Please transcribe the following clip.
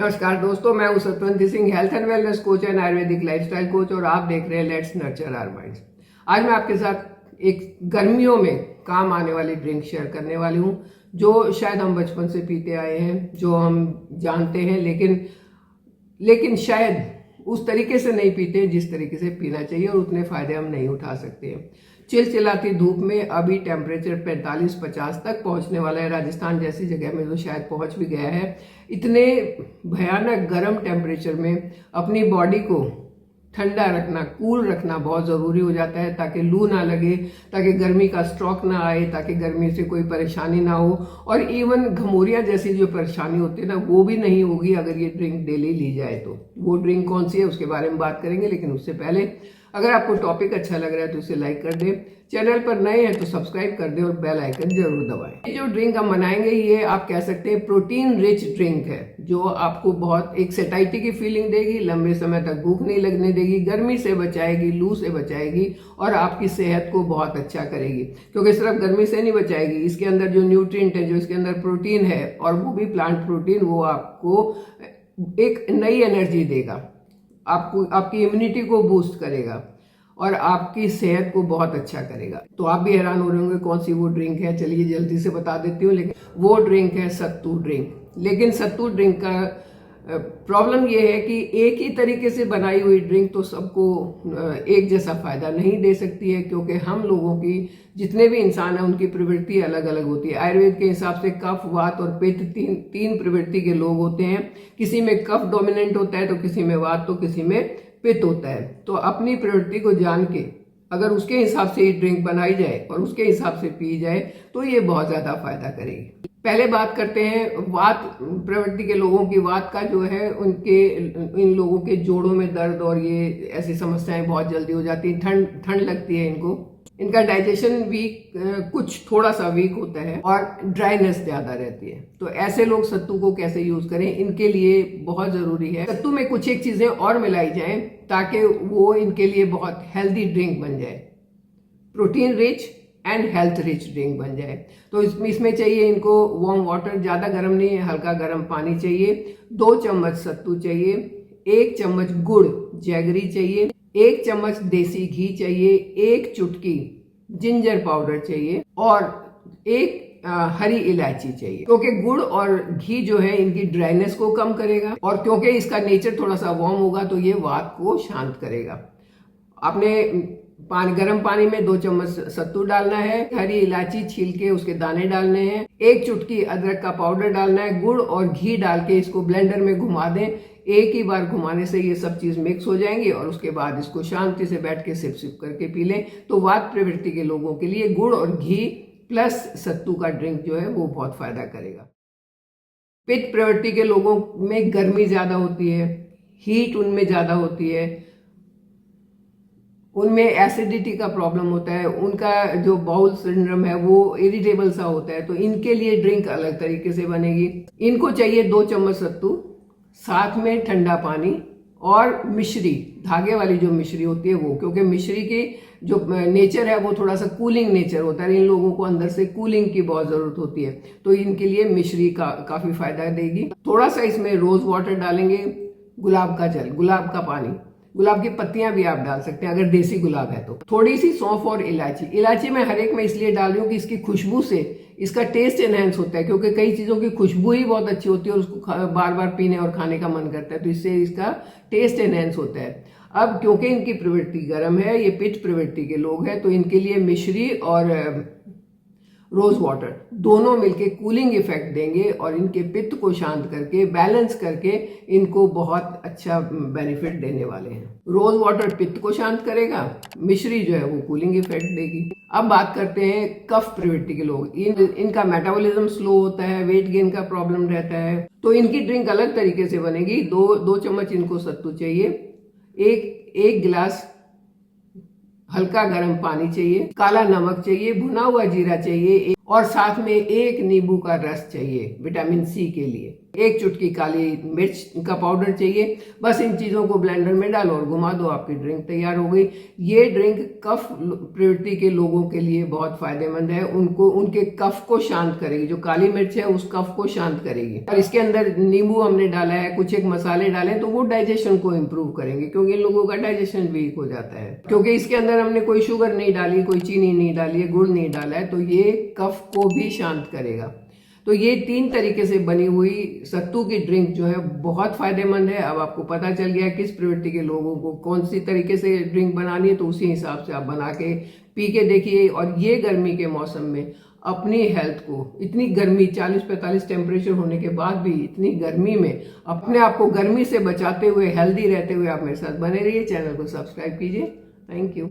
नमस्कार दोस्तों, मैं हूं Satwanti Singh, health and wellness coach and Ayurvedic lifestyle coach, और आप देख रहे हैं लेट्स नर्चर आवर माइंड्स। आज मैं आपके साथ एक गर्मियों में काम आने वाली ड्रिंक शेयर करने वाली हूं, जो शायद हम बचपन से पीते आए हैं, जो हम जानते हैं, लेकिन शायद उस तरीके से नहीं पीते जिस तरीके से पीना चाहिए, और उतने फायदे हम नहीं उठा सकते हैं। चिलचिलाती धूप में अभी टेम्परेचर 45-50 तक पहुंचने वाला है। राजस्थान जैसी जगह में तो शायद पहुंच भी गया है। इतने भयानक गर्म टेम्परेचर में अपनी बॉडी को ठंडा रखना, कूल रखना बहुत ज़रूरी हो जाता है, ताकि लू ना लगे, ताकि गर्मी का स्ट्रोक ना आए, ताकि गर्मी से कोई परेशानी ना हो, और इवन घमौरियाँ जैसी जो परेशानी होती है ना, वो भी नहीं होगी अगर ये ड्रिंक डेली ली जाए। तो वो ड्रिंक कौन सी है उसके बारे में बात करेंगे, लेकिन उससे पहले अगर आपको टॉपिक अच्छा लग रहा है तो इसे लाइक कर दें, चैनल पर नए हैं तो सब्सक्राइब कर दें और बेल आइकन जरूर दबाएं। ये जो ड्रिंक हम बनाएंगे, ये आप कह सकते हैं प्रोटीन रिच ड्रिंक है, जो आपको बहुत एक सेटाइटी की फीलिंग देगी, लंबे समय तक भूख नहीं लगने देगी, गर्मी से बचाएगी, लू से बचाएगी, और आपकी सेहत को बहुत अच्छा करेगी। क्योंकि सिर्फ गर्मी से नहीं बचाएगी, इसके अंदर जो न्यूट्रिएंट है, जो इसके अंदर प्रोटीन है, और वो भी प्लांट प्रोटीन, वो आपको एक नई एनर्जी देगा, आपको आपकी इम्यूनिटी को बूस्ट करेगा और आपकी सेहत को बहुत अच्छा करेगा। तो आप भी हैरान हो रहे होंगे कौन सी वो ड्रिंक है। चलिए जल्दी से बता देती हूँ। लेकिन वो ड्रिंक है सत्तू ड्रिंक। लेकिन सत्तू ड्रिंक का प्रॉब्लम ये है कि एक ही तरीके से बनाई हुई ड्रिंक तो सबको एक जैसा फायदा नहीं दे सकती है, क्योंकि हम लोगों की जितने भी इंसान हैं उनकी प्रवृत्ति अलग अलग होती है। आयुर्वेद के हिसाब से कफ, वात और पित्त तीन प्रवृत्ति के लोग होते हैं। किसी में कफ डोमिनेंट होता है, तो किसी में वात, तो किसी में पित्त होता है। तो अपनी प्रवृत्ति को जान के अगर उसके हिसाब से ये ड्रिंक बनाई जाए और उसके हिसाब से पी जाए तो ये बहुत ज्यादा फायदा करेगी। पहले बात करते हैं वात प्रवृत्ति के लोगों की। वात का जो है, इन लोगों के जोड़ों में दर्द और ये ऐसी समस्याएं बहुत जल्दी हो जाती हैं। ठंड लगती है इनको, इनका डाइजेशन कुछ थोड़ा सा वीक होता है, और ड्राइनेस ज्यादा रहती है। तो ऐसे लोग सत्तू को कैसे यूज करें, इनके लिए बहुत जरूरी है सत्तू में कुछ एक चीजें और मिलाई जाएं, ताकि वो इनके लिए बहुत हेल्दी ड्रिंक बन जाए, protein rich and health rich drink बन जाए। तो इसमें चाहिए इनको वार्म वाटर, ज्यादा गर्म नहीं है, हल्का गर्म पानी चाहिए, 2 चम्मच सत्तू चाहिए, 1 चम्मच गुड़ जैगरी चाहिए, 1 चम्मच देसी घी चाहिए, 1 चुटकी जिंजर पाउडर चाहिए, और 1 हरी इलायची चाहिए। क्योंकि गुड़ और घी जो है इनकी ड्राइनेस को कम करेगा, और क्योंकि इसका नेचर थोड़ा सा वार्म होगा तो ये वात को शांत करेगा। आपने गर्म पानी में 2 चम्मच सत्तू डालना है, हरी इलायची छील के उसके दाने डालने हैं, 1 चुटकी अदरक का पाउडर डालना है, गुड़ और घी डाल के इसको ब्लेंडर में घुमा दें। एक ही बार घुमाने से ये सब चीज मिक्स हो जाएंगी, और उसके बाद इसको शांति से बैठ के सिप सिप करके पी लें। तो वात प्रवृत्ति के लोगों के लिए गुड़ और घी प्लस सत्तू का ड्रिंक जो है वो बहुत फायदा करेगा। पित्त प्रवृत्ति के लोगों में गर्मी ज्यादा होती है, हीट उनमें ज्यादा होती है, उनमें एसिडिटी का प्रॉब्लम होता है, उनका जो बाउल सिंड्रोम है वो इरिटेबल सा होता है। तो इनके लिए ड्रिंक अलग तरीके से बनेगी। इनको चाहिए 2 चम्मच सत्तू, साथ में ठंडा पानी और मिश्री, धागे वाली जो मिश्री होती है वो, क्योंकि मिश्री की जो नेचर है वो थोड़ा सा कूलिंग नेचर होता है। इन लोगों को अंदर से कूलिंग की बहुत जरूरत होती है, तो इनके लिए मिश्री काफी फायदा देगी। थोड़ा सा इसमें रोज वाटर डालेंगे, गुलाब का जल, गुलाब का पानी, गुलाब की पत्तियां भी आप डाल सकते हैं अगर देसी गुलाब है तो। थोड़ी सी सौंफ और इलायची। इलायची मैं हर एक में इसलिए डाल रही हूँ कि इसकी खुशबू से इसका टेस्ट एनहेंस होता है, क्योंकि कई चीजों की खुशबू ही बहुत अच्छी होती है और उसको बार बार पीने और खाने का मन करता है, तो इससे इसका टेस्ट एनहेंस होता है। अब क्योंकि इनकी प्रवृत्ति गर्म है, ये पित्त प्रवृत्ति के लोग हैं, तो इनके लिए मिश्री और रोज वाटर दोनों मिलके कूलिंग इफेक्ट देंगे, और इनके पित्त को शांत करके बैलेंस करके इनको बहुत अच्छा बेनिफिट देने वाले हैं। रोज वाटर पित्त को शांत करेगा, मिश्री जो है वो कूलिंग इफेक्ट देगी। अब बात करते हैं कफ प्रवृत्ति के लोग। इनका मेटाबॉलिज्म स्लो होता है, वेट गेन का प्रॉब्लम रहता है, तो इनकी ड्रिंक अलग तरीके से बनेगी। 2 चम्मच इनको सत्तू चाहिए, एक गिलास हल्का गर्म पानी चाहिए, काला नमक चाहिए, भुना हुआ जीरा चाहिए, और साथ में 1 नींबू का रस चाहिए विटामिन सी के लिए। 1 चुटकी काली मिर्च का पाउडर चाहिए। बस इन चीज़ों को ब्लेंडर में डालो और घुमा दो, आपकी ड्रिंक तैयार हो गई। ये ड्रिंक कफ प्रवृत्ति के लोगों के लिए बहुत फायदेमंद है, उनको उनके कफ को शांत करेगी। जो काली मिर्च है उस कफ को शांत करेगी। और इसके अंदर नींबू हमने डाला है, कुछ एक मसाले डाले तो वो डाइजेशन को इम्प्रूव करेंगे, क्योंकि इन लोगों का डाइजेशन वीक हो जाता है। क्योंकि इसके अंदर हमने कोई शुगर नहीं डाली, कोई चीनी नहीं डाली है, गुड़ नहीं डाला है, तो ये कफ को भी शांत करेगा। तो ये 3 तरीके से बनी हुई सत्तू की ड्रिंक जो है बहुत फायदेमंद है। अब आपको पता चल गया किस प्रवृत्ति के लोगों को कौन सी तरीके से ड्रिंक बनानी है, तो उसी हिसाब से आप बना के पी के देखिए। और ये गर्मी के मौसम में अपनी हेल्थ को, इतनी गर्मी 40-45 टेम्परेचर होने के बाद भी इतनी गर्मी में अपने आप को गर्मी से बचाते हुए, हेल्दी रहते हुए आप मेरे साथ बने रहिए। चैनल को सब्सक्राइब कीजिए। Thank you.